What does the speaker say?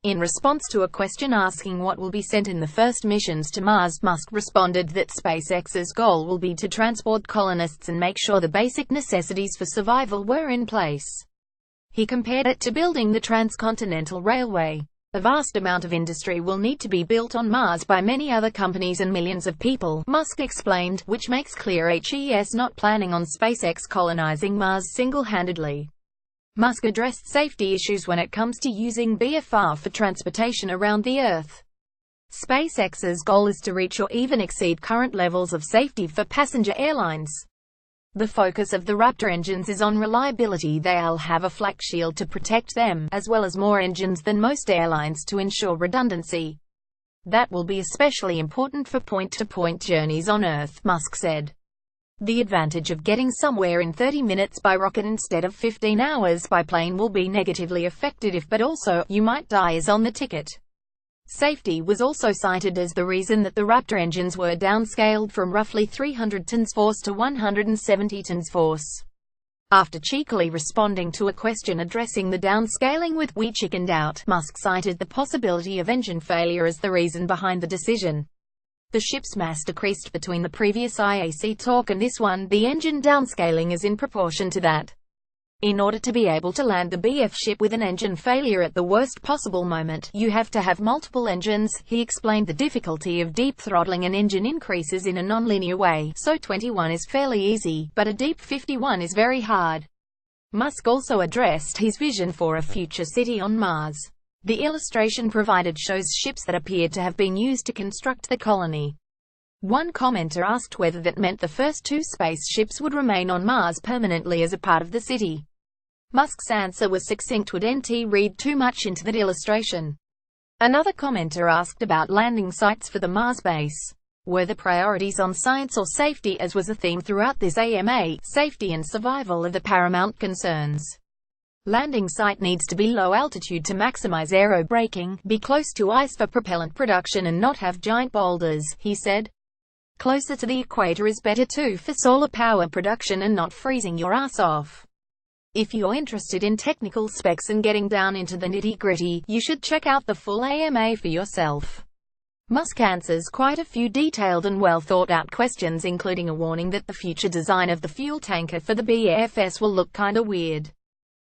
In response to a question asking what will be sent in the first missions to Mars, Musk responded that SpaceX's goal will be to transport colonists and make sure the basic necessities for survival were in place. He compared it to building the transcontinental railway. A vast amount of industry will need to be built on Mars by many other companies and millions of people, Musk explained, which makes clear he's not planning on SpaceX colonizing Mars single-handedly. Musk addressed safety issues when it comes to using BFR for transportation around the Earth. SpaceX's goal is to reach or even exceed current levels of safety for passenger airlines. The focus of the Raptor engines is on reliability. They'll have a flak shield to protect them, as well as more engines than most airlines to ensure redundancy. That will be especially important for point-to-point journeys on Earth, Musk said. The advantage of getting somewhere in 30 minutes by rocket instead of 15 hours by plane will be negatively affected but also, you might die is on the ticket. Safety was also cited as the reason that the Raptor engines were downscaled from roughly 300 tons force to 170 tons force. After cheekily responding to a question addressing the downscaling with "we chickened out," Musk cited the possibility of engine failure as the reason behind the decision. The ship's mass decreased between the previous IAC talk and this one. The engine downscaling is in proportion to that. In order to be able to land the BF ship with an engine failure at the worst possible moment, you have to have multiple engines. He explained the difficulty of deep throttling an engine increases in a non-linear way, so 21 is fairly easy, but a deep 51 is very hard. Musk also addressed his vision for a future city on Mars. The illustration provided shows ships that appeared to have been used to construct the colony. One commenter asked whether that meant the first two spaceships would remain on Mars permanently as a part of the city. Musk's answer was succinct. Would NT read too much into that illustration? Another commenter asked about landing sites for the Mars base. Were the priorities on science or safety? As was a theme throughout this AMA, safety and survival are the paramount concerns. Landing site needs to be low altitude to maximize aero braking, be close to ice for propellant production and not have giant boulders, he said. Closer to the equator is better too for solar power production and not freezing your ass off. If you're interested in technical specs and getting down into the nitty-gritty, you should check out the full AMA for yourself. Musk answers quite a few detailed and well-thought-out questions, including a warning that the future design of the fuel tanker for the BFS will look kinda weird.